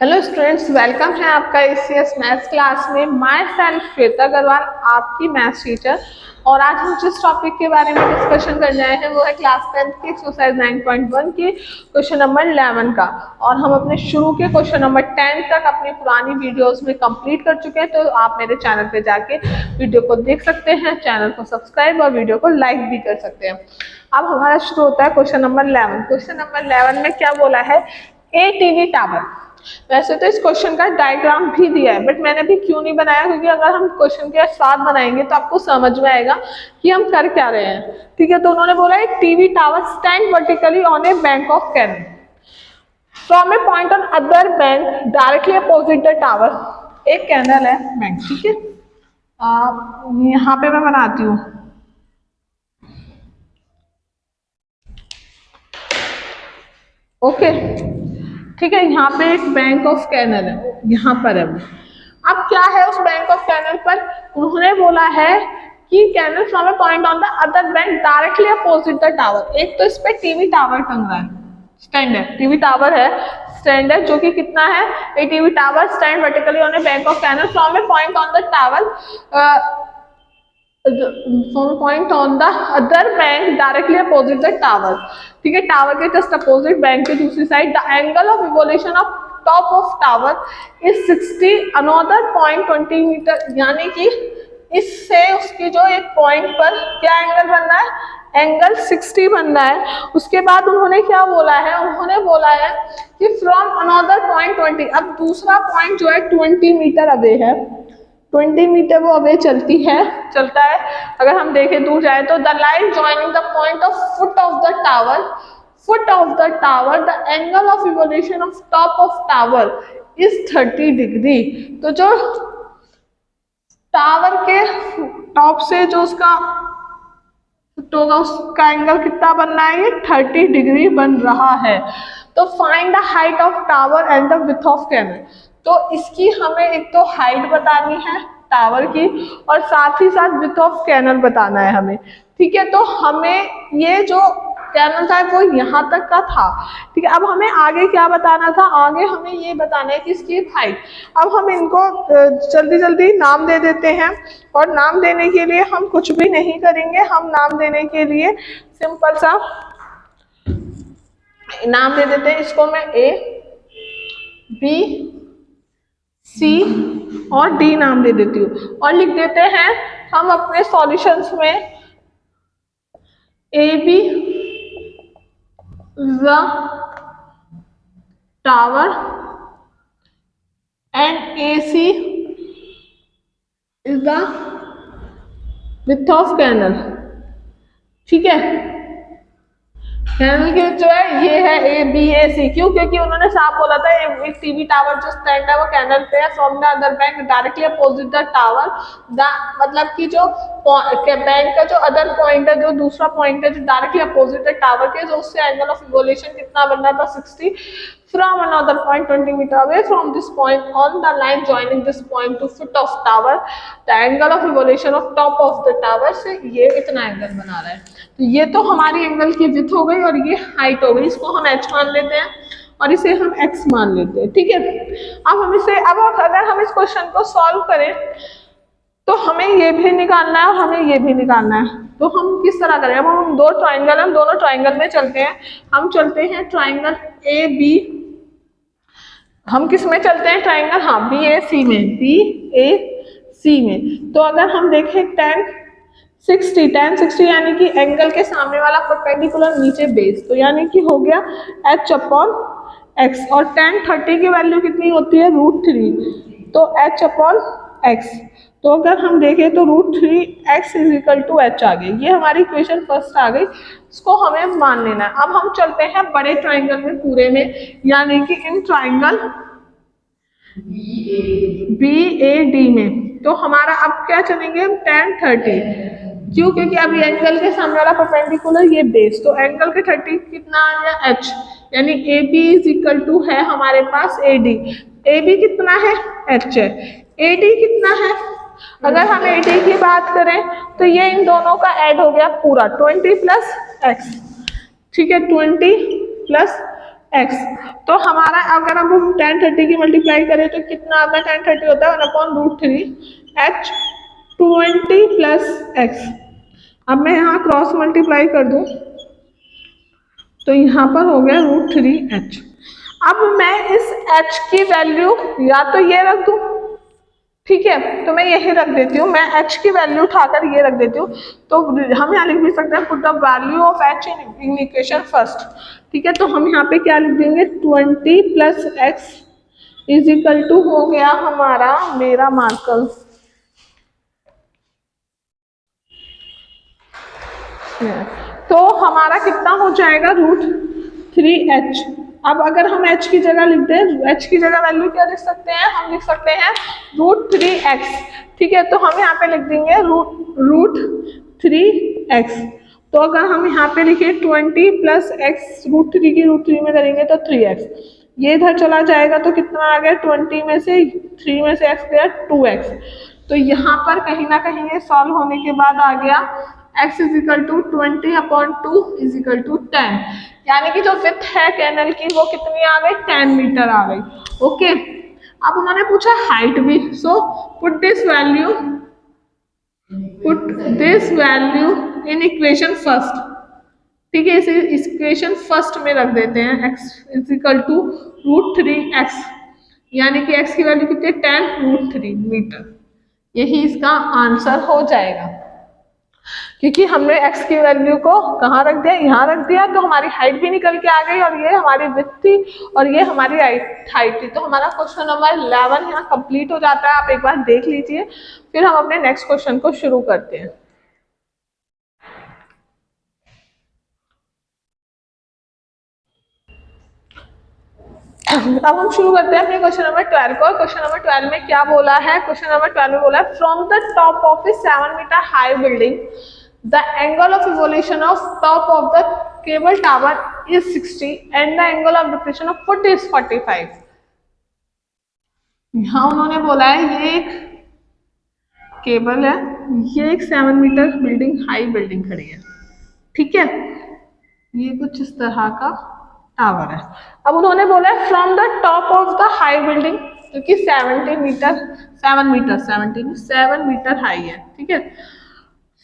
Hello students, welcome है आपका ACS maths class में। माय सेल्फ श्वेता अग्रवाल, आपकी मैथ्स टीचर। और आज हम जिस टॉपिक के बारे में डिस्कशन करने आए हैं वो है क्लास 10 की एक्सरसाइज 9.1 की क्वेश्चन नंबर 11 का। और हम अपने शुरू के क्वेश्चन नंबर 10 तक अपनी पुरानी वीडियोस में कंप्लीट कर चुके हैं, तो आप मेरे चैनल पे जाके वीडियो को देख सकते हैं, चैनल को सब्सक्राइब और वीडियो को लाइक भी कर सकते हैं। अब हमारा शुरू होता है क्वेश्चन नंबर 11। क्वेश्चन नंबर 11 में क्या बोला है? A TV tower. वैसे तो इस क्वेश्चन का डायग्राम भी दिया है, बट मैंने भी क्यों नहीं बनाया, क्योंकि अगर हम क्वेश्चन के साथ बनाएंगे तो आपको समझ में आएगा कि हम कर क्या रहे हैं। ठीक है, तो उन्होंने बोला एक TV tower stand vertically on a bank of canal from a point on other bank directly opposite the tower. एक कैनल है बैंक, ठीक है। यहाँ पे मैं बनाती हूँ। ओके, ठीक है। यहाँ पे एक बैंक ऑफ कैनल है, यहाँ पर है। अब क्या है उस बैंक ऑफ कैनल पर? उन्होंने बोला है कि canal from a point on the other bank directly opposite the tower. एक तो इस पे टीवी टावर टंग रहा है, स्टैंड है, टीवी टावर है, स्टैंड है, जो कि कितना है? A TV tower stand vertically on a bank of canal from a point on the tower from a point on the other bank directly opposite the tower। ठीक है, tower के just opposite bank के दूसरी side. The angle of revolution of top of tower is 60 another point 20 metre. यानी कि इससे उसकी जो एक पॉइंट पर क्या एंगल बन रहा है? एंगल 60 बन रहा है। उसके बाद उन्होंने क्या बोला है? उन्होंने बोला है कि फ्रॉम अनदर पॉइंट 20। अब दूसरा पॉइंट जो है 20 मीटर अवे है, 20 मीटर वो अवे चलता है। अगर हम देखें दूर जाए तो the line joining the point of foot of the tower the angle of revolution of top of tower is 30 degree. तो जो टावर के टॉप से जो उसका एंगल कितना बन रहा है? ये 30 डिग्री बन रहा है। तो find the height of tower and the width of canal. तो इसकी हमें एक तो हाइट बतानी है टावर की, और साथ ही साथ विड्थ ऑफ कैनल बताना है हमें। ठीक है, तो हमें ये जो कैनल था वो यहाँ तक का था। ठीक है, अब हमें आगे क्या बताना था? आगे हमें ये बताना है कि इसकी हाइट। अब हम इनको जल्दी जल्दी नाम दे देते हैं, और नाम देने के लिए हम कुछ भी नहीं करेंगे। हम नाम देने के लिए सिंपल सा नाम दे देते हैं। इसको मैं ए, बी, सी और डी नाम दे देती हूँ, और लिख देते हैं हम अपने सॉल्यूशंस में A B the tower and A C is the width of canal. ठीक है, कैनल के जो है ये है ए बी ए सी। क्यों? क्योंकि उन्होंने साफ बोला था एक टीवी टावर जो स्टैंड है वो कैनल पे है, from the other bank directly opposite the tower. मतलब कि जो बैंक का जो अदर पॉइंट है, जो दूसरा पॉइंट है जो डायरेक्टली अपोजिट है टावर के, जो उससे एंगल ऑफ रिवोल्यूशन कितना बन रहा था? 60 from another point 20 meter away from this point on the line joining this point to foot of tower the angle of revolution of top of the tower से ये इतना एंगल बना रहा है। तो ये तो हमारी एंगल की विड्थ हो गई और ये हाइट हो गई। इसको हम h मान लेते हैं और इसे हम x मान लेते हैं। ठीक है, अब अगर हम इस क्वेश्चन को सॉल्व करें तो हमें ये भी निकालना है और हमें ये भी निकालना है। तो हम किस तरह करें? अब हम दो ट्राइंगल, हम दोनों ट्राइंगल में चलते हैं। हम चलते हैं ट्राइंगल ए बी। हम किस में चलते हैं? ट्राइंगल, हाँ, बी ए सी में, बी ए सी में। तो अगर हम देखें tan 60 यानी कि एंगल के सामने वाला परपेंडिकुलर नीचे बेस, तो यानी कि हो गया h अपॉन x। और tan 30 की वैल्यू कितनी होती है? √3, तो h अपॉन x। तो अगर हम देखें तो √3x is equal to h आ गई। ये हमारी इक्वेशन फर्स्ट आ गई, इसको हमें मान लेना है। अब हम चलते हैं बड़े ट्राइंगल में पूरे में, यानी कि in triangle B A D में। तो हमारा अब क्या चलेंगे? tan 30। क्यों? क्योंकि अभी एंगल के सामने वाला परपेंडिकुलर ये बेस, तो एंगल के 30 कितना आ गया? h, यानी A B is equal to है हमारे पास ए डी। ए बी कितना है? h है। ए डी कितना है? अगर हम ए डी की बात करें तो ये इन दोनों का ऐड हो गया पूरा 20 प्लस x। ठीक है, 20 प्लस एक्स। तो हमारा अगर हम 1030 की मल्टीप्लाई करें तो कितना आता है, 1030 होता है 1/√3 एच 20 प्लस एक्स। अब मैं यहाँ क्रॉस मल्टीप्लाई कर दूँ तो यहाँ पर हो गया √3h। अब मैं इस h की वैल्यू या तो ये रख दूँ, ठीक है, तो मैं यही रख देती हूँ, मैं h की वैल्यू उठाकर ये रख देती हूँ। तो हम यहाँ लिख भी सकते हैं put the value of h in equation first, ठीक है। तो हम यहाँ पे क्या लिख देंगे, 20 plus x is equal to हो गया हमारा, मेरा मार्कर तो हमारा कितना हो जाएगा, √3h। अब अगर हम h की जगह लिख दें, h की जगह वैल्यू क्या लिख सकते हैं, हम लिख सकते हैं √3x, ठीक है। तो हम यहाँ पे लिख देंगे √3x। तो अगर हम यहाँ पे लिखे 20 प्लस एक्स, √3 की √3 में करेंगे तो 3x, ये इधर चला जाएगा तो कितना आ गया, 20 में से 3 में से x गया 2x। तो यहाँ पर कहीं ना कहीं ये सॉल्व होने के बाद आ गया x is equal to 20/2 is equal to 10, यानी कि जो विड्थ है कैनल की वो कितनी आ गई, 10 मीटर आ गई। ओके, अब उन्होंने पूछा हाइट भी, so put this value in equation first, ठीक है, इसे इक्वेशन फर्स्ट में रख देते हैं, x is equal to √3x, यानी कि x की वैल्यू कितनी है, 10√3 मीटर। यही इसका आंसर हो जाएगा, क्योंकि हमने x की वैल्यू को कहाँ रख दिया, यहाँ रख दिया, तो हमारी हाइट भी निकल के आ गई और ये हमारी विड्थ थी और ये हमारी हाइट थी। तो हमारा क्वेश्चन नंबर 11 यहाँ कंप्लीट हो जाता है। आप एक बार देख लीजिए, फिर हम अपने नेक्स्ट क्वेश्चन को शुरू करते हैं। अब हम शुरू करते हैं अपने क्वेश्चन नंबर 12 को। क्वेश्चन नंबर 12 में क्या बोला है, क्वेश्चन नंबर 12 में बोला है from the top of a 7 metre high building the angle of evolution of top of the cable tower is 60 and the angle of depression of foot is 45। यहाँ उन्होंने बोला है ये एक केबल है, ये एक 7 मीटर बिल्डिंग हाई बिल्डिंग खड़ी है, ठीक है, ये कुछ इस तरह का टावर है। अब उन्होंने बोला है from the top of the high building, क्योंकि 7 मीटर हाई है, ठीक है,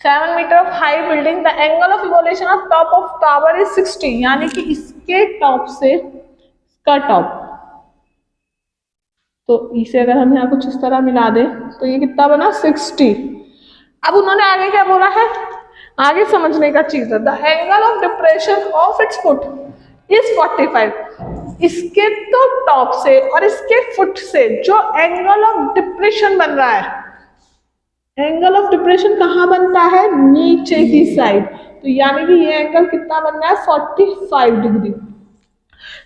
7 metre of high building the angle of evolution of top of tower is 60, यानी कि इसके टॉप से इसका टॉप, तो इसे अगर हम यहाँ कुछ इस तरह मिला दें तो ये कितना बना 60। अब उन्होंने आगे क्या बोला है, आगे समझने का चीज है, the angle of depression of its foot is 45। इसके तो टॉप से और इसके फुट से जो एंगल ऑफ डिप्रेशन बन रहा है, एंगल ऑफ डिप्रेशन कहाँ बनता है, नीचे की साइड, तो यानी कि ये एंगल कितना बनना है 45 degree.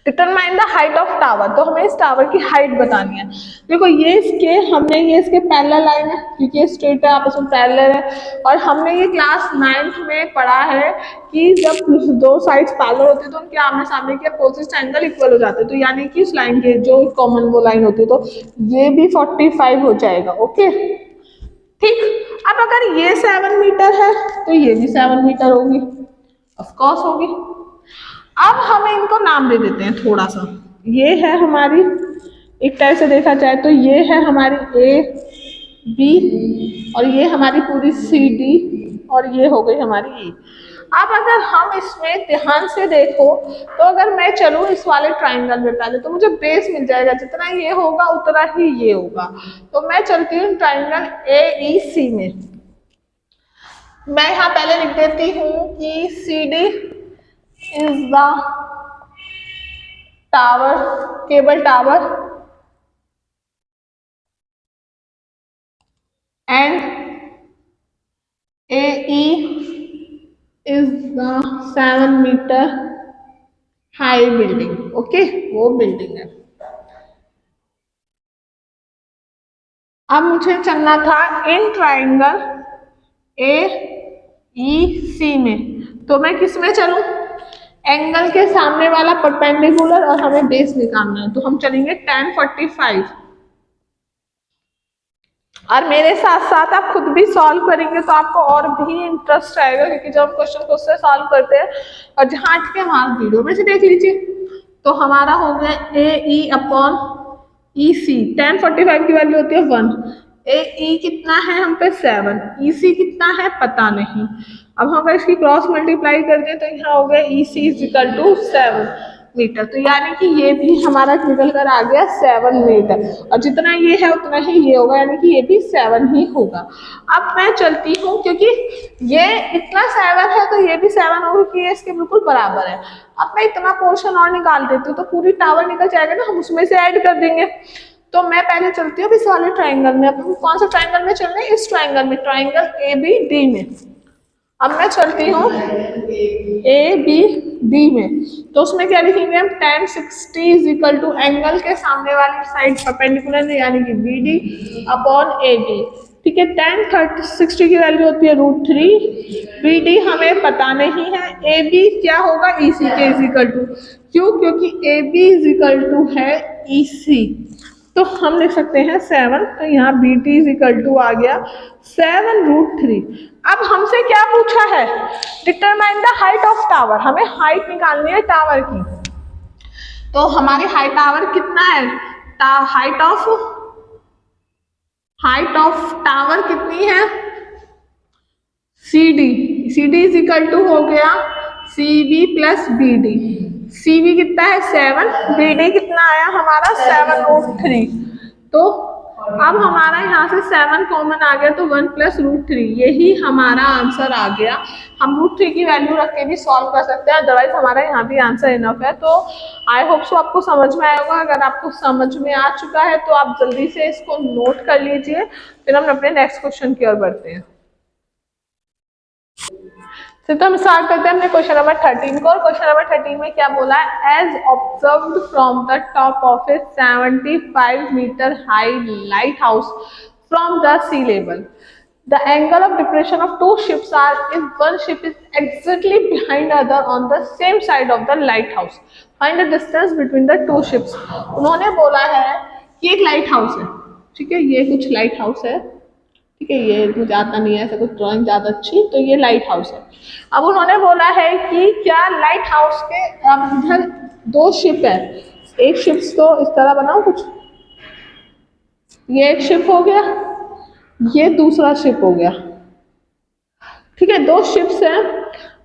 Determine the height of tower, तो हमें इस टावर की हाइट बतानी है। देखो ये इसके पैरेलल लाइन है, क्योंकि ये स्ट्रेट है, आपस में पैरेलल है, और हमने ये क्लास 9th में पढ़ा है कि जब दो साइड्स पैरेलल होती है तो उनके आमने सामने के अपोजिट एंगल इक्वल हो जाते हैं, तो यानी कि इस लाइन के जो कॉमन वो लाइन होती है, तो ये भी 45 हो जाएगा। ओके, ठीक। अब अगर ये 7 मीटर है तो ये भी 7 मीटर होगी, ऑफकोर्स होगी। अब हमें इनको नाम दे देते हैं थोड़ा सा, ये है हमारी, एक टाइप से देखा जाए तो ये है हमारी ए बी और ये हमारी पूरी सी डी और ये हो गई हमारी ई। अब अगर हम इसमें ध्यान से देखो तो अगर मैं चलूँ इस वाले ट्राइंगल में पहले, तो मुझे बेस मिल जाएगा, जितना ये होगा उतना ही ये होगा। तो मैं चलती हूँ ट्राइंगल ए ई सी में। मैं यहाँ पहले लिख देती हूँ कि C D is the tower, cable tower, and AE is the 7 meter high building. Okay, वो बिल्डिंग है। अब मुझे चलना था इन ट्राइंगल ए ई सी में, तो मैं किस में चलूं, एंगल के सामने वाला परपेंडिकुलर, और हमें बेस निकालना है, तो हम चलेंगे tan 45। और मेरे साथ साथ आप खुद भी सॉल्व करेंगे तो आपको और भी इंटरेस्ट आएगा, क्योंकि जब हम क्वेश्चन खुद से सॉल्व करते हैं और जहाँ अटके वहाँ वीडियो में से देख लीजिए। तो हमारा हो गया ए ई अपॉन ई सी। 1045 की वैल्यू होती है 1। ए ई कितना है हम पे 7, ई सी कितना है पता नहीं। अब हम अगर इसकी क्रॉस मल्टीप्लाई कर दें तो यहाँ हो गया ई सी इज इक्वल टू 7 मीटर। तो यानी कि ये भी हमारा निकल कर आ गया 7 मीटर, और जितना ये है उतना ही ये होगा, यानी कि ये भी 7 ही होगा। अब मैं चलती हूँ, क्योंकि ये इतना 7 है तो ये भी 7 होगा, क्योंकि ये इसके बिल्कुल बराबर है। अब मैं इतना पोर्शन और निकाल देती हूँ तो पूरी टावर निकल जाएगा ना, हम उसमें से ऐड कर देंगे। तो मैं पहले चलती हूँ इस वाले ट्राइंगल में। अब हम कौन सा ट्राइंगल में चल रहे हैं? इस ट्राइंगल में, ट्राइंगल ए बी डी में। अब मैं चलती हूँ ए बी डी में, तो उसमें क्या लिखेंगे हम? 1060 इज इक्वल टू एंगल के सामने वाली साइड परपेंडिकुलर यानी कि B D upon A B. ठीक है, 1060 की वैल्यू होती है √3। बी डी हमें पता नहीं है। ए बी क्या होगा? ई सी के इज इक्वल टू, क्यों? क्योंकि A B is equal to है ई सी, तो हम लिख सकते हैं 7। तो यहाँ B T is equal to आ गया 7√3। अब हमसे क्या पूछा है? Determine the height of tower. हमें हाइट निकालनी है टावर की। तो हमारी हाइट टावर कितना है? हाइट ऑफ टावर कितनी है? C D. C D is equal to हो गया C B plus B D. C B कितना है? 7। बी डी कितना आया हमारा? 7√3। तो अब हमारा यहाँ से 7 कॉमन आ गया, तो 1 प्लस √3, यही हमारा आंसर आ गया। हम √3 की वैल्यू रख के भी सॉल्व कर सकते हैं, अदरवाइज हमारा यहाँ भी आंसर इनफ है। तो आई होप सो आपको समझ में आया होगा। अगर आपको समझ में आ चुका है तो आप जल्दी से इसको नोट कर लीजिए, फिर हम अपने नेक्स्ट क्वेश्चन की ओर बढ़ते हैं। तो हम स्टार्ट करते हैं अपने क्वेश्चन नंबर 13 को। और क्वेश्चन नंबर 13 में क्या बोला है? As observed from the top of a 75 metre high lighthouse from the sea level, the angle of depression of two ships are if one ship is exactly behind the other on the same side of the lighthouse. Find the distance between the two ships. उन्होंने बोला है कि एक light house है, ठीक है, ये कुछ लाइट हाउस है, ठीक है, ये मुझे आता नहीं है ऐसा कुछ ड्राइंग ज़्यादा अच्छी, तो ये लाइट हाउस है। अब उन्होंने बोला है कि क्या लाइट हाउस के इधर 2 शिप है। एक शिप तो इस तरह बनाओ कुछ, ये एक शिप हो गया, ये दूसरा शिप हो गया, ठीक है, 2 शिप्स हैं।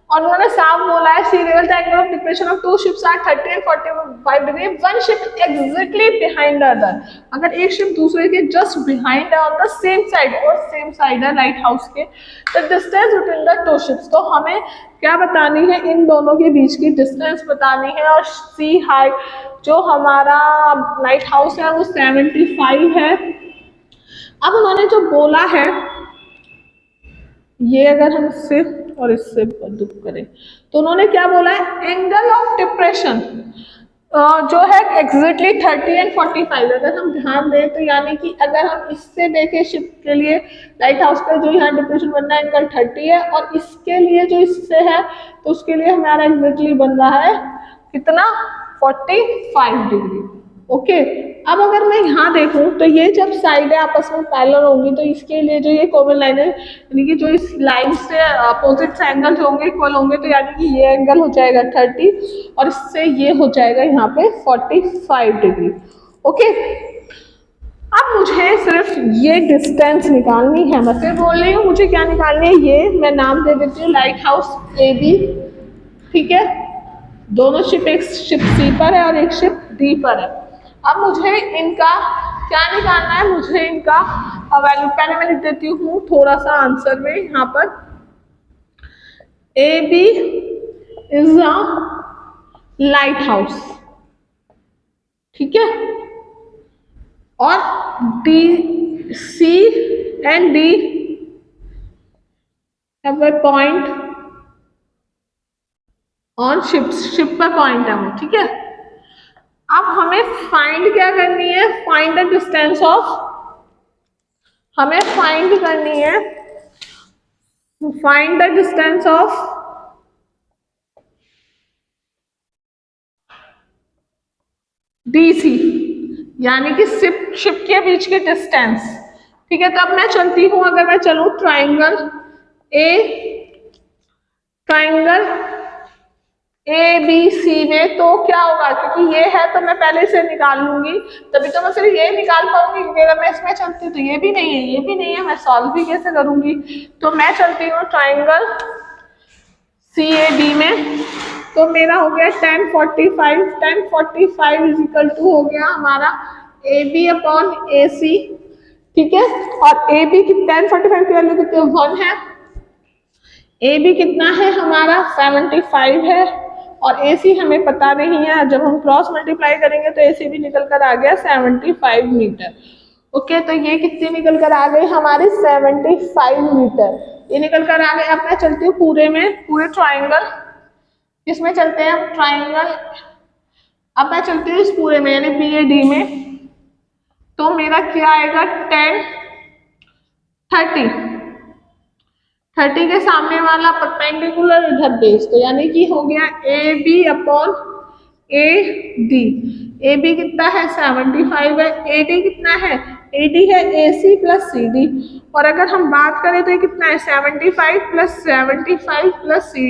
और उन्होंने साफ बोला है sea level the angle of depression of 2 ships are 30 and 45 degree, one ship exactly behind the other. अगर एक शिप दूसरे के जस्ट बिहाइंड है ऑन द सेम साइड, और सेम साइड है लाइट हाउस के, the distance between the 2 ships. तो हमें क्या बतानी है? इन दोनों के बीच की डिस्टेंस बतानी है। और सी हाइट जो हमारा लाइट हाउस है वो 75 है। अब उन्होंने जो बोला है, ये अगर हम इससे और इससे दुख करें तो उन्होंने क्या बोला है? एंगल ऑफ डिप्रेशन जो है एग्जैक्टली 30 and 45। अगर हम ध्यान दें तो यानी कि अगर हम इससे देखें शिप के लिए लाइट हाउस का जो यहाँ डिप्रेशन बन रहा है एंगल 30 है, और इसके लिए जो इससे है तो उसके लिए हमारा एग्जैक्टली बन रहा है कितना? 45 डिग्री। ओके, अब अगर मैं यहाँ देखूँ तो ये जब साइडें आपस में पैरेलल होंगी तो इसके लिए जो ये कॉमन लाइन है, यानी कि जो इस लाइन से अपोजिट एंगल जो होंगे इक्वल होंगे, तो यानी कि ये एंगल हो जाएगा 30 और इससे ये हो जाएगा यहाँ पे 45 डिग्री। ओके, अब मुझे सिर्फ ये डिस्टेंस निकालनी है। मैं फिर बोल रही हूँ मुझे क्या निकालनी है, ये मैं नाम दे देती हूँ लाइट हाउस ए बी, ठीक है, दोनों शिप, एक शिप सी पर है और एक शिप डी पर है। अब मुझे इनका क्या निकालना है? मुझे इनका वैल्यू पहले मैं लिख देती हूँ थोड़ा सा आंसर में यहाँ पर। A B is a lighthouse, ठीक है, और D C and D have a point on ships, ship पर पॉइंट है वो, ठीक है। अब हमें फाइंड क्या करनी है? फाइंड द डिस्टेंस ऑफ, हमें फाइंड करनी है, find the distance of DC, यानी कि शिप के बीच की डिस्टेंस, ठीक है। तो अब मैं चलती हूं, अगर मैं चलूं ट्राइंगल ए बी सी में, तो क्या होगा, क्योंकि ये है तो मैं पहले से निकाल लूंगी, तभी तो मैं फिर ये निकाल पाऊंगी, क्योंकि अगर मैं इसमें चलती हूँ तो ये भी नहीं है, ये भी नहीं है, मैं सॉल्व भी कैसे करूंगी। तो मैं चलती हूँ ट्राइंगल सी ए डी में, तो मेरा हो गया 1045, 1045 इज इक्वल टू हो गया हमारा ए बी अपॉन ए सी, ठीक है। और ए बी की 1045 की वैल्यू कितनी 1 है, ए बी कितना है हमारा 75 है, और ए सी हमें पता नहीं है, जब हम क्रॉस मल्टीप्लाई करेंगे तो ए सी भी निकल कर आ गया 75 मीटर। ओके, तो ये कितनी निकल कर आ गई हमारी 75 मीटर, ये निकल कर आ गए। अब मैं चलती हूँ पूरे में, पूरे ट्राइंगल, किसमें चलते हैं हम, ट्राइंगल, अब मैं चलती हूँ इस पूरे में यानी बी ए डी में, तो मेरा क्या आएगा 10 30, 30 के सामने वाला परपेंडिकुलर इधर बेस, तो यानी कि हो गया A B upon A D. A B कितना है 75 है, ए डी कितना है, ए डी है ए सी प्लस सी डी, और अगर हम बात करें तो ये कितना है 75 प्लस 75 प्लस सी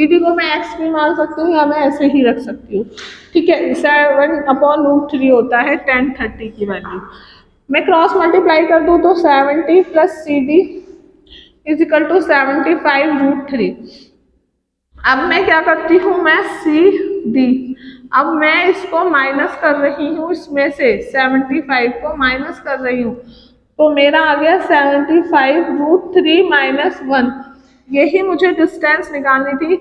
डी को मैं एक्स भी मान सकती हूँ या मैं ऐसे ही रख सकती हूँ, ठीक है। 7/√3 होता है 10 30 की वैल्यू, मैं क्रॉस मल्टीप्लाई कर दूँ तो 70 plus C D is equal to 75√3। अब मैं क्या करती हूँ, मैं सी डी, अब मैं इसको माइनस कर रही हूँ, इसमें से 75 को माइनस कर रही हूँ, तो मेरा आ गया 75√3 माइनस 1, यही मुझे डिस्टेंस निकालनी थी।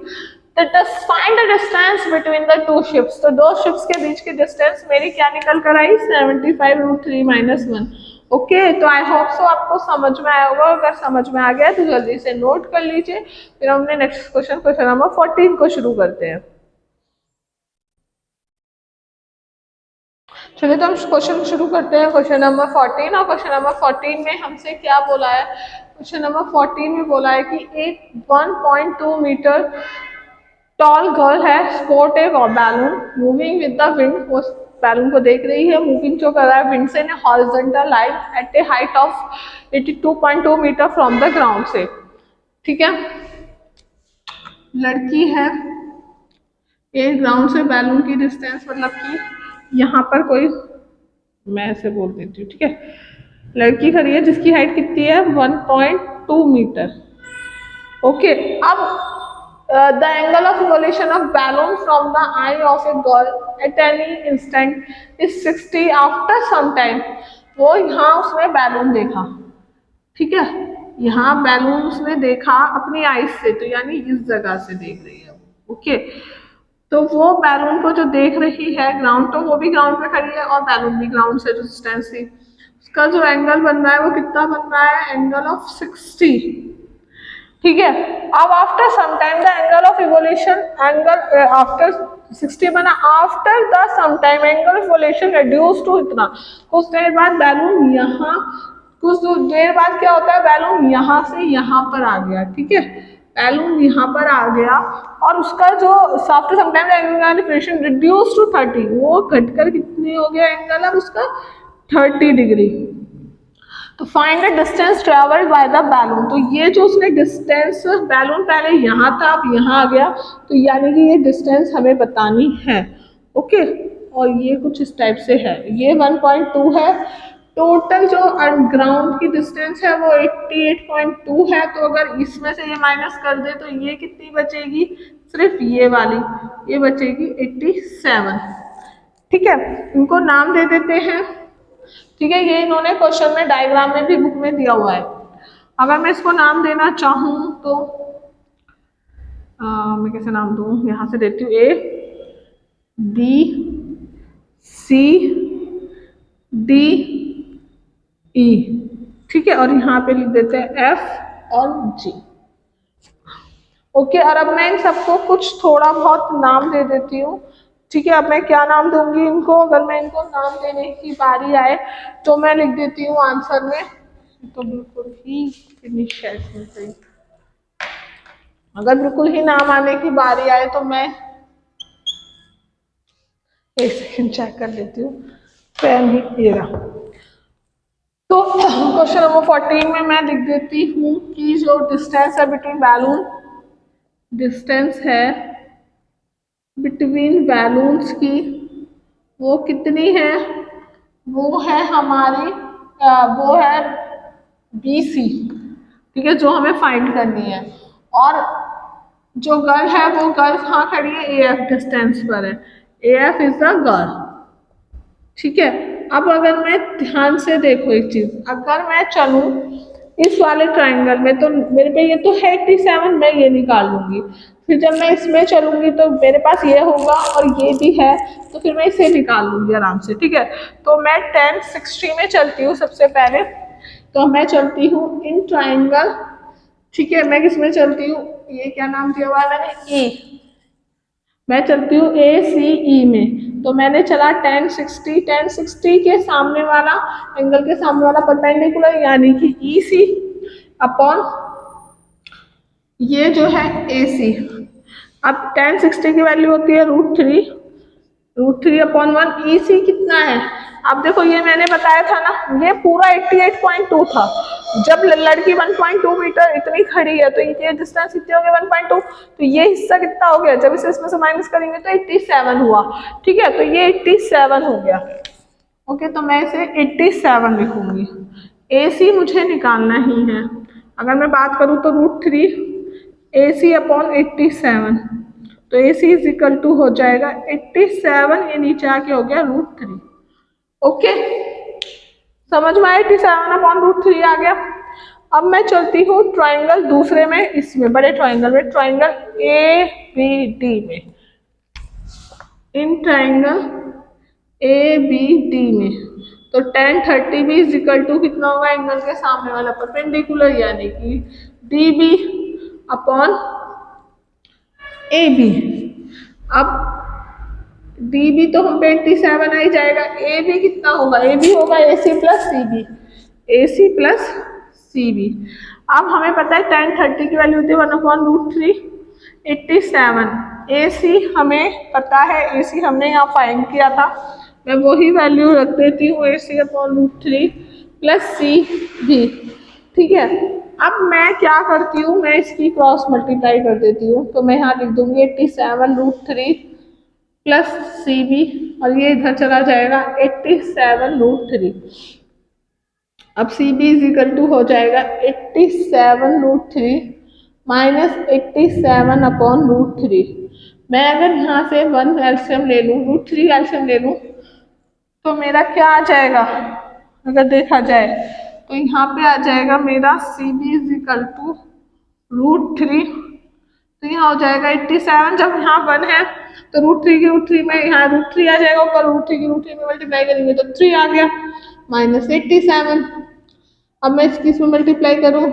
Find the distance between the two ships, तो दो शिप्स के बीच की डिस्टेंस मेरी क्या निकल कर आई 75√3 माइनस 1। ओके, तो आई होप सो आपको समझ में आया होगा, अगर समझ में आ गया तो जल्दी से नोट कर लीजिए, फिर हमने नेक्स्ट क्वेश्चन, क्वेश्चन नंबर 14 को शुरू करते हैं। चलिए, तो हम क्वेश्चन शुरू करते हैं, क्वेश्चन नंबर 14, और क्वेश्चन नंबर 14 में हमसे क्या बोला है, क्वेश्चन नंबर 14 में बोला है कि एक 1.2 मीटर टॉल गर्ल है sport A balloon moving with the wind, वो बैलून को देख रही है, मूविंग जो कर रहा है विंड से ने horizontal line at a height of 82.2 metre from the ground से, ठीक है। लड़की है, ए ग्राउंड से बैलून की डिस्टेंस, मतलब कि यहाँ पर कोई, मैं ऐसे बोल देती हूँ, ठीक है, लड़की खड़ी है जिसकी हाइट कितनी है 1.2 मीटर। ओके, अब the angle of revolution of balloon from the eye of a girl at any instant is 60 after some time। वो यहाँ उसने बैलून देखा, ठीक है, यहाँ बैलून उसने देखा अपनी आईज से, तो यानी इस जगह से देख रही है वो। ओके, तो वो बैलून को जो देख रही है ग्राउंड, तो वो भी ग्राउंड पे खड़ी है और बैलून भी ग्राउंड से डिस्टेंस थी, उसका जो एंगल बन रहा है वो कितना बन रहा है, एंगल ऑफ 60, ठीक है। अब after some time the angle of evolution, angle after 60 बना, after the some time angle of evolution reduce to इतना, कुछ देर बाद बैलून यहाँ, कुछ देर बाद क्या होता है, बैलून यहाँ से यहाँ पर आ गया, ठीक है, बैलून यहाँ पर आ गया, और उसका जो after some time angle of evolution reduce to 30, वो घटकर कितनी हो गया एंगल अब उसका 30 डिग्री। तो find the distance travelled by the balloon, तो ये जो उसने डिस्टेंस, बैलून पहले यहाँ था अब यहाँ आ गया, तो यानी कि ये डिस्टेंस हमें बतानी है। ओके, और ये कुछ इस टाइप से है, ये 1.2 है, टोटल जो ग्राउंड की डिस्टेंस है वो 88.2 है, तो अगर इसमें से ये माइनस कर दे तो ये कितनी बचेगी, सिर्फ ये वाली, ये बचेगी 87, ठीक है। इनको नाम दे देते हैं, ठीक है, ये इन्होंने क्वेश्चन में डायग्राम में भी बुक में दिया हुआ है। अगर मैं इसको नाम देना चाहूँ तो मैं कैसे नाम दूँ, यहाँ से देती हूँ ए बी सी डी ई, ठीक है, और यहाँ पे लिख देते हैं एफ और जी। ओके, और अब मैं इन सबको कुछ थोड़ा बहुत नाम दे देती हूँ, ठीक है। अब मैं क्या नाम दूंगी इनको, अगर मैं इनको नाम देने की बारी आए तो मैं लिख देती हूँ आंसर में, तो बिल्कुल ही फिनिश है इसमें, अगर बिल्कुल ही नाम आने की बारी आए तो मैं एक सेकंड चेक कर लेती हूँ, पेन ही ये रहा। तो क्वेश्चन नंबर 14 में मैं लिख देती हूँ कि जो डिस्टेंस है बिटवीन बैलून, डिस्टेंस है बिटवीन बैलून्स की वो कितनी है, वो है हमारी वो है BC, ठीक है, जो हमें फाइंड करनी है। और जो गर्ल है वो गर्ल कहाँ खड़ी है, AF डिस्टेंस पर है, AF इज द गर्ल, ठीक है। अब अगर मैं ध्यान से देखो एक चीज, अगर मैं चलूं इस वाले ट्रायंगल में तो मेरे पे ये तो है 87, मैं ये निकाल लूंगी। फिर जब मैं इसमें चलूंगी तो मेरे पास ये होगा और ये भी है, तो फिर मैं इसे निकाल लूंगी आराम से, ठीक है। तो मैं 1060 में चलती हूँ सबसे पहले। तो मैं चलती हूँ इन ट्रायंगल, ठीक है। मैं किस में चलती हूँ, ये क्या नाम दिया हुआ है मैंने, ए। मैं चलती हूँ ACE में। तो मैंने चला 1060, 1060 के सामने वाला एंगल के सामने वाला परपेंडिकुलर यानी कि EC अपॉन ये जो है AC। अब 1060 की वैल्यू होती है √3, √3 अपॉन 1, EC कितना है। अब देखो ये मैंने बताया था ना, ये पूरा 88.2 था। जब लड़की 1.2 मीटर इतनी खड़ी है तो ये डिस्टेंस कितनी हो गई 1.2, तो ये हिस्सा कितना हो गया, जब इसे इसमें से माइनस करेंगे तो 87 हुआ, ठीक है। तो ये 87 हो गया, ओके। तो मैं इसे 87 लिखूंगी। AC मुझे निकालना ही है। अगर मैं बात करूँ तो √3 AC अपॉन 87, तो AC इज इक्वल टू हो जाएगा 87, ये नीचे आके हो गया √3, ओके। समझ में आया, 87 अपॉन √3 आ गया। अब मैं चलती हूँ ट्राइंगल दूसरे में, इसमें बड़े ट्राइंगल में, ट्राइंगल ABD में, इन ट्राइंगल ABD में। तो 1030 भी इज इक्वल टू कितना होगा, एंगल के सामने वाला परपेंडिकुलर यानी कि DB अपॉन AB। अब DB तो हम पे 87 आ ही जाएगा, AB कितना होगा, AB होगा AC plus CB, AC plus CB। अब हमें पता है 1030 की वैल्यू होती है 1/√3, 87। AC हमें पता है, AC हमने यहाँ फाइंड किया था, मैं वही वैल्यू रख देती हूँ, AC/√3 प्लस CB, ठीक है। अब मैं क्या करती हूँ, मैं इसकी क्रॉस मल्टीप्लाई कर देती हूँ। तो मैं यहाँ लिख दूंगी 87√3 प्लस CB, और ये इधर चला जाएगा 87√3। अब CB इज इक्वल टू हो जाएगा 87√3 माइनस 87 अपॉन √3। मैं अगर यहाँ से 1 एलसीएम ले लूँ, √3 एलसीएम ले लूँ, तो मेरा क्या आ जाएगा, अगर देखा जाए तो यहाँ पे आ जाएगा मेरा CB इज इक्वल टू √3। तो यहाँ हो जाएगा 87, जब यहाँ 1 है तो √3 की √3 में यहाँ √3 आ जाएगा ऊपर, √3 की √3 में मल्टीप्लाई करेंगे तो 3 आ गया माइनस 87। अब मैं इसकी इसमें मल्टीप्लाई करूँ,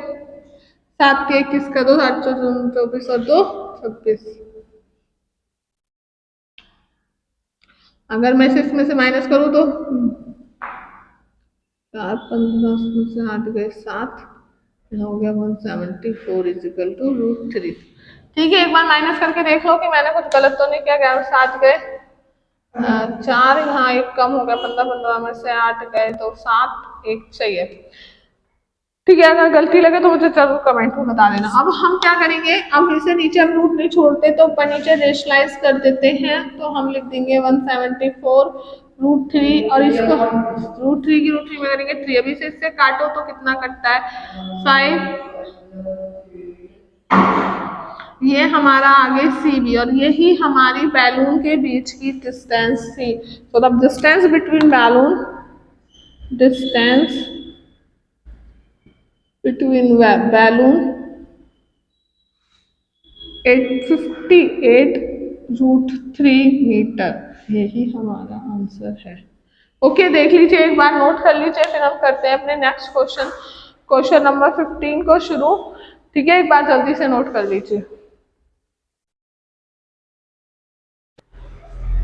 7 के 21 का 2, 7 24 और 2 26। अगर मैं इसे इसमें से माइनस करूँ तो 4 15 उसमें से 8 गए 7, हो गया 174 इज इक्वल टू √3। ठीक है, एक बार माइनस करके देख लो कि मैंने कुछ गलत तो नहीं किया। 7 गए 4, यहाँ एक कम हो गया, 15 15 में से 8 गए तो 7, एक सही है, ठीक है। अगर गलती लगे तो मुझे जरूर कमेंट में बता देना। अब हम क्या करेंगे, अब इसे नीचे हम रूट नहीं छोड़ते तो ऊपर नीचे रेशनलाइज कर देते हैं। तो हम लिख देंगे 174√3 और इसको √3 की √3 में करेंगे 3। अभी से इससे काटो तो कितना कटता है 5। ये हमारा आगे CB और यही हमारी बैलून के बीच की डिस्टेंस थी। तो the distance between balloon, distance between balloon 858√3 metre, यही हमारा आंसर है। ओके, देख लीजिए एक बार, नोट कर लीजिए, फिर हम करते हैं अपने नेक्स्ट क्वेश्चन, क्वेश्चन नंबर 15 को शुरू। ठीक है, एक बार जल्दी से नोट कर लीजिए।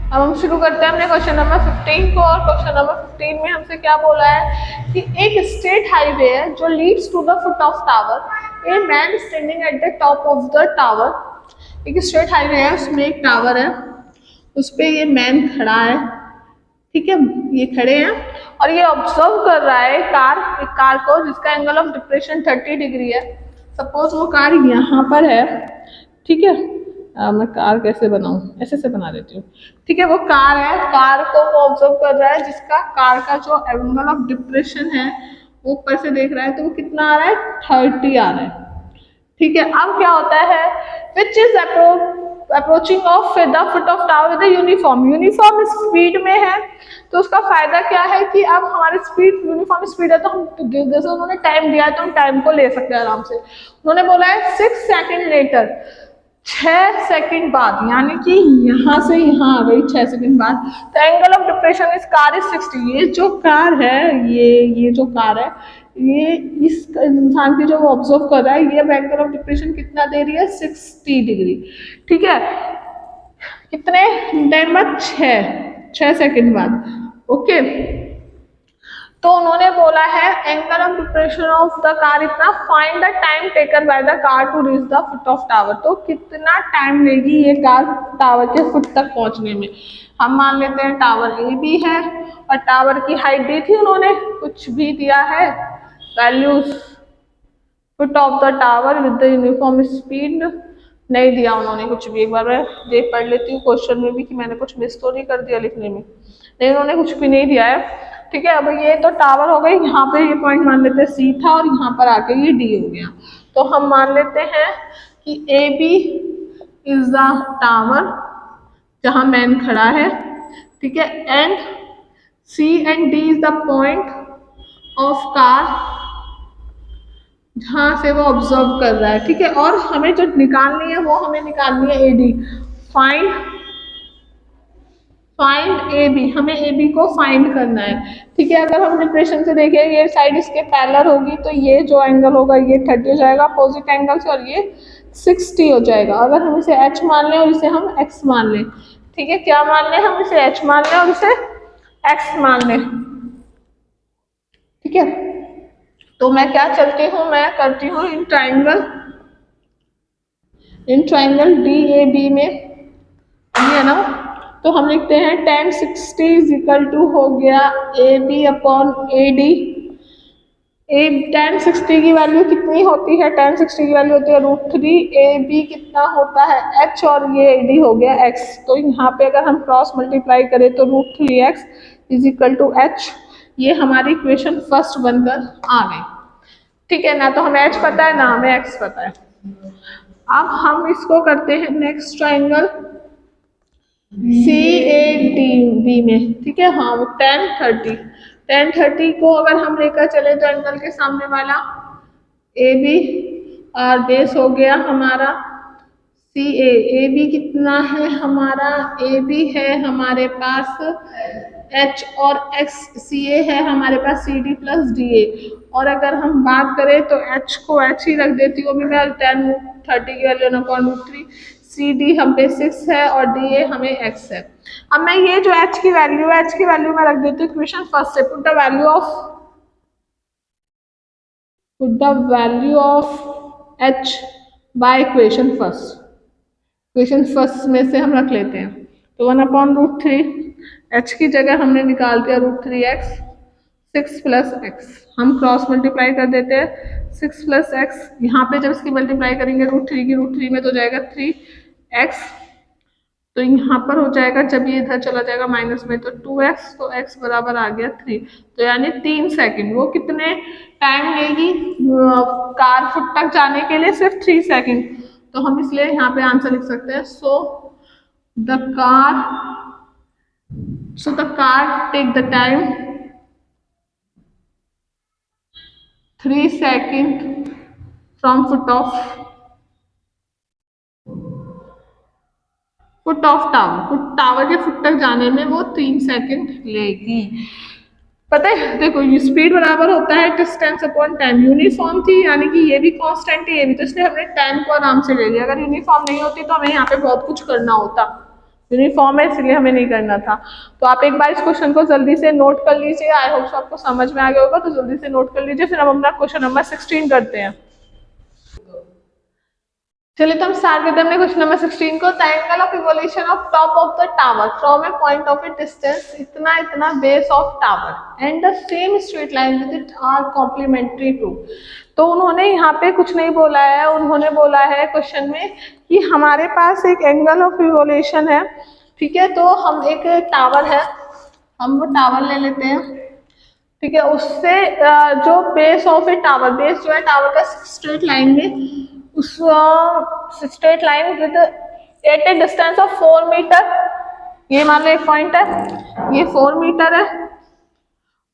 अब हम शुरू करते हैं अपने क्वेश्चन नंबर 15 को। और क्वेश्चन नंबर 15 में हमसे क्या बोला है कि एक स्ट्रेट हाईवे है जो leads to the foot of tower, a man standing at the top of the tower. एक स्ट्रेट हाईवे है, उसमें एक टावर है, उस पर ये मैन खड़ा है, ठीक है, ये खड़े हैं और ये ऑब्जर्व कर रहा है एक कार को जिसका एंगल ऑफ डिप्रेशन 30 डिग्री है। सपोज वो कार यहाँ पर है, ठीक है, मैं कार कैसे बनाऊं, ऐसे से बना देती हूँ। ठीक है, वो कार है, कार को वो ऑब्जर्व कर रहा है, जिसका कार का जो एंगल ऑफ डिप्रेशन है वो ऊपर से देख रहा है, तो वो कितना आ रहा है, 30 आ रहा है। ठीक है, अब क्या होता है, which is approaching of the foot of tower with uniform, uniform speed में है, तो उसका फायदा क्या है कि अब हमारी स्पीड यूनिफॉर्म स्पीड है, तो हम जैसे उन्होंने टाइम दिया है तो हम टाइम को ले सकते हैं आराम से। उन्होंने बोला है 6 सेकेंड लेटर, 6 सेकंड बाद, यानी कि यहाँ से यहाँ आ गई 6 सेकंड बाद। तो एंगल ऑफ डिप्रेशन इस कार इज 60। ये जो कार है, ये जो कार है, ये इस इंसान की जो ऑब्जर्व कर रहा है, ये एंगल ऑफ डिप्रेशन कितना दे रही है, 60 डिग्री। ठीक है, कितने टाइम बाद, 6 सेकंड बाद। ओके, तो उन्होंने बोला है angle of depression of the car इतना, find the time taken by the car to reach the foot of tower. तो कितना टाइम लेगी ये कार टावर के फुट तक पहुंचने में। हम मान लेते हैं टावर ए बी है, और टावर की हाइट दी थी उन्होंने, कुछ भी दिया है values, foot of the tower with the uniform speed नहीं दिया उन्होंने कुछ भी। एक बार मैं देख पढ़ लेती हूँ क्वेश्चन में भी कि मैंने कुछ मिस तो नहीं कर दिया लिखने में, नहीं उन्होंने कुछ भी नहीं दिया है। ठीक है, अब ये तो टावर हो गई, यहाँ पे ये पॉइंट मान लेते हैं सी था, और यहाँ पर आके ये डी हो गया। तो हम मान लेते हैं कि A B is the tower जहाँ मैन खड़ा है। ठीक है, and C and D is the point of car जहाँ से वो ऑब्जर्व कर रहा है। ठीक है, और हमें जो निकालनी है वो हमें निकालनी है A D. Find A B, हमें ए बी को फाइंड करना है। ठीक है, अगर हम डिप्रेशन से देखें, ये साइड इसके पैरेलल होगी, तो ये जो एंगल होगा ये 30 हो जाएगा अपोजिट एंगल से, और ये 60 हो जाएगा। अगर हम इसे h मान लें और इसे हम x मान लें, ठीक है, क्या मान लें, हम इसे h मान लें और इसे x मान लें। ठीक है, तो मैं क्या चलती हूँ, मैं करती हूँ in triangle D A B में, है ना, तो हम लिखते हैं tan 60 इज इक्वल टू हो गया A B upon A D. tan 60 की वैल्यू कितनी होती है, tan 60 की वैल्यू होती है √3, ए बी कितना होता है h, और ये ए डी हो गया x। तो यहाँ पे अगर हम क्रॉस मल्टीप्लाई करें तो √3x is equal to h। ये हमारी इक्वेशन फर्स्ट बनकर आ गई। ठीक है ना, तो हमें h पता है ना, हमें x पता है। अब हम इसको करते हैं next triangle C A D B में। ठीक है, हाँ, वो tan 30 को अगर हम लेकर चले तो एंगल के सामने वाला ए बी, और बेस हो गया हमारा सी ए बी कितना है हमारा, ए बी है हमारे पास h, और x सी ए है हमारे पास C D plus D A. और अगर हम बात करें तो h को h ही रख देती हूँ, अभी मैं tan 30 की वैल्यू √3, सी डी हम पे 6 है और डी ए हमें x है। अब मैं ये जो h की वैल्यू है, h की वैल्यू मैं रख देती हूँ इक्वेशन फर्स्ट से, put the value of h by equation first. Equation first में से हम रख लेते हैं, तो 1/√3, h की जगह हमने निकाल दिया √3x, 6 प्लस x, हम क्रॉस मल्टीप्लाई कर देते हैं, 6 प्लस x, यहाँ पे जब इसकी मल्टीप्लाई करेंगे √3 की √3 में तो जाएगा 3x, तो यहाँ पर हो जाएगा, जब ये इधर चला जाएगा माइनस में तो 2x, तो x बराबर आ गया 3। तो यानी 3 सेकंड। वो कितने टाइम लेगी कार फुट तक जाने के लिए, सिर्फ 3 सेकंड। तो हम इसलिए यहाँ पे आंसर लिख सकते हैं, so the car take the time 3 second from foot of tower के फुट तक जाने में वो 3 सेकंड लेगी। पता है, देखो ये स्पीड बराबर होता है डिस्टेंस अपॉन टाइम। यूनिफॉर्म थी, यानी कि ये भी कांस्टेंट है, ये भी, तो इसलिए हमने टाइम को आराम से ले लिया। अगर यूनिफॉर्म नहीं होती तो हमें यहाँ पे बहुत कुछ करना होता, यूनिफॉर्म है इसलिए हमें नहीं करना था। तो आप एक बार इस क्वेश्चन को जल्दी से नोट कर लीजिए, आई होप आपको समझ में आ गया होगा, तो जल्दी से नोट कर लीजिए। फिर हम अपना क्वेश्चन नंबर 16 करते हैं। चलिए तो हम स्टार्ट करते हैं अपने क्वेश्चन नंबर 16 को। The angle of evolution of top of the tower from a point of a distance इतना इतना base of tower and the same straight line with it are complementary to. तो उन्होंने यहाँ पे कुछ नहीं बोला है, उन्होंने बोला है क्वेश्चन में कि हमारे पास एक एंगल ऑफ इवोल्यूशन है, ठीक है। तो हम एक टावर है, हम वो टावर ले लेते हैं, ठीक है। उससे जो base of a tower, base जो है टावर का स्ट्रेट लाइन में, उस straight line with at a distance of 4 metre, ये मान लो एक पॉइंट है, ये 4 मीटर है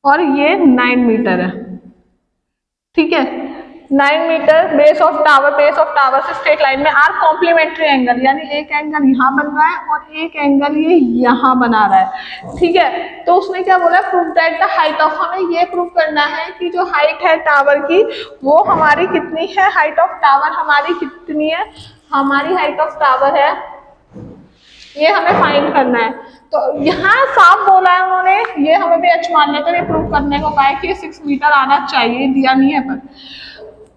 और ये 9 मीटर है, ठीक है। 9 मीटर बेस ऑफ टावर से स्ट्रेट लाइन में आर कॉम्प्लीमेंट्री एंगल, यानी एक एंगल यहाँ बन रहा है और एक एंगल ये यहाँ बना रहा है, ठीक है। तो उसने क्या बोला, prove that the height of, हमें ये प्रूव करना है कि जो हाइट है टावर की वो हमारी कितनी है, हाइट ऑफ टावर हमारी कितनी है, हमारी हाइट ऑफ टावर है, ये हमें फाइंड करना है। तो यहाँ साफ बोला है उन्होंने, ये हमें भी एच मान लेकर ये प्रूव करने को कहा है कि 6 मीटर आना चाहिए, दिया नहीं है पर।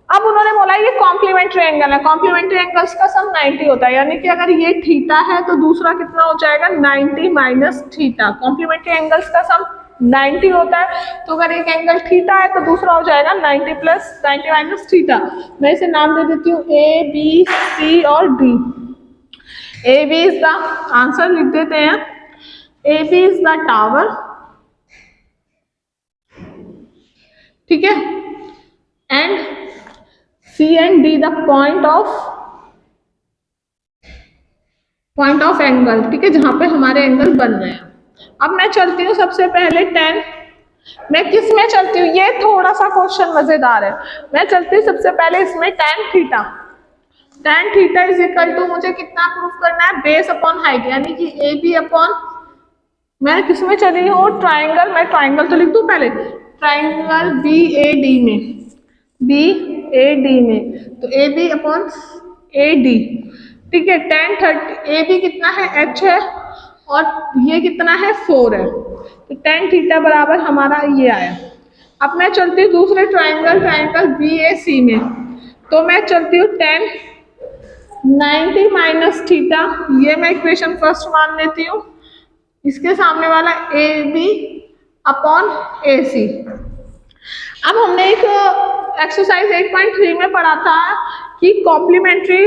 अब उन्होंने बोला ये कॉम्प्लीमेंट्री एंगल है, कॉम्प्लीमेंट्री एंगल्स का सम 90 होता है, यानी कि अगर ये थीटा है तो दूसरा कितना हो जाएगा 90 माइनस थीटा। कॉम्प्लीमेंट्री एंगल्स का सम 90 होता है, तो अगर एक एंगल थीटा है तो दूसरा हो जाएगा 90 प्लस 90 माइनस थीटा। मैं इसे नाम दे देती हूँ ए बी सी और D. A B is the answer लिख देते हैं, A B is the tower, ठीक है, and C and D the point of angle, ठीक है, जहां पे हमारे एंगल बन रहे हैं। अब मैं चलती हूँ सबसे पहले 10, मैं किस में चलती हूँ, ये थोड़ा सा क्वेश्चन मजेदार है। मैं चलती हूँ सबसे पहले इसमें tan theta, tan theta is equal to, मुझे कितना प्रूफ करना है, बेस अपॉन हाइट, यानी कि ए बी अपॉन, मैं किस में चली हूँ, ट्राइंगल, मैं ट्राइंगल तो लिख दूँ पहले, ट्राइंगल बी ए डी में, बी ए डी में, तो A B upon A D, ठीक है। tan 30, ए बी कितना है h है और ये कितना है 4 है, तो tan थीटा बराबर हमारा ये आया। अब मैं चलती हूँ दूसरे ट्राइंगल बी ए सी में, तो मैं चलती हूँ tan 90 माइनस थीटा, ये मैं इक्वेशन फर्स्ट मान लेती हूँ, इसके सामने वाला ए बी अपॉन ए सी। अब हमने एक एक्सरसाइज 8.3 में पढ़ा था कि कॉम्प्लीमेंट्री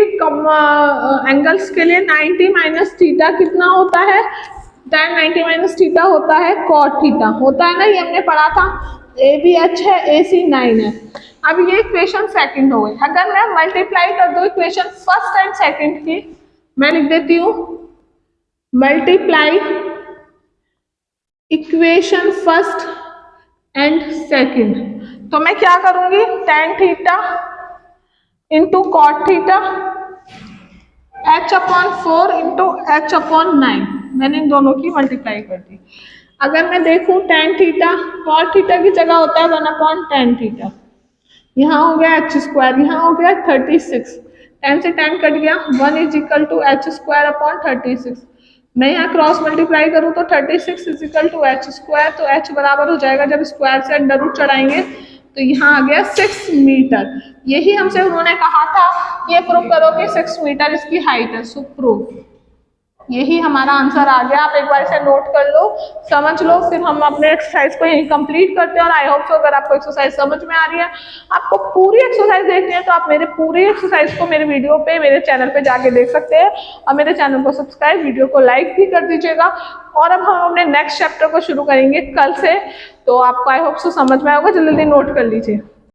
एंगल्स के लिए 90 माइनस थीटा कितना होता है, tan 90 माइनस थीटा होता है cot थीटा, होता है ना, ये हमने पढ़ा था। ए बी एच है, ए सी 9 है। अब ये इक्वेशन सेकंड हो गई, अगर मैं मल्टीप्लाई कर दूं इक्वेशन फर्स्ट एंड सेकंड की, मैं लिख देती हूँ multiply equation first and second, तो मैं क्या करूंगी, tan theta into cot theta h upon 4 into h upon 9, मैंने इन दोनों की मल्टीप्लाई कर दी। अगर मैं देखूं tan थीटा, कॉट थीटा की जगह होता है 1 अपॉन tan थीटा, यहाँ हो गया h स्क्वायर, यहाँ हो गया 36, tan से tan कट गया, 1 is equal to h square upon 36। मैं यहाँ क्रॉस मल्टीप्लाई करूँ तो 36 is equal to h square, तो h बराबर हो जाएगा, जब स्क्वायर से अंडर रूट चढ़ाएंगे तो यहाँ आ गया 6 मीटर। यही हमसे उन्होंने कहा था, ये प्रूव करो कि 6 मीटर इसकी हाइट है, सो प्रूव, यही हमारा आंसर आ गया। आप एक बार इसे नोट कर लो, समझ लो, फिर हम अपने एक्सरसाइज को यहीं कंप्लीट करते हैं। और आई होप सो अगर आपको एक्सरसाइज समझ में आ रही है, आपको पूरी एक्सरसाइज देखनी है, तो आप मेरे पूरी एक्सरसाइज को मेरे वीडियो पे, मेरे चैनल पे जाके देख सकते हैं। और मेरे चैनल को सब्सक्राइब, वीडियो को लाइक भी कर दीजिएगा। और अब हम अपने नेक्स्ट चैप्टर को शुरू करेंगे कल से, तो आपको आई होप सो समझ में आएगा, जल्दी नोट कर लीजिए।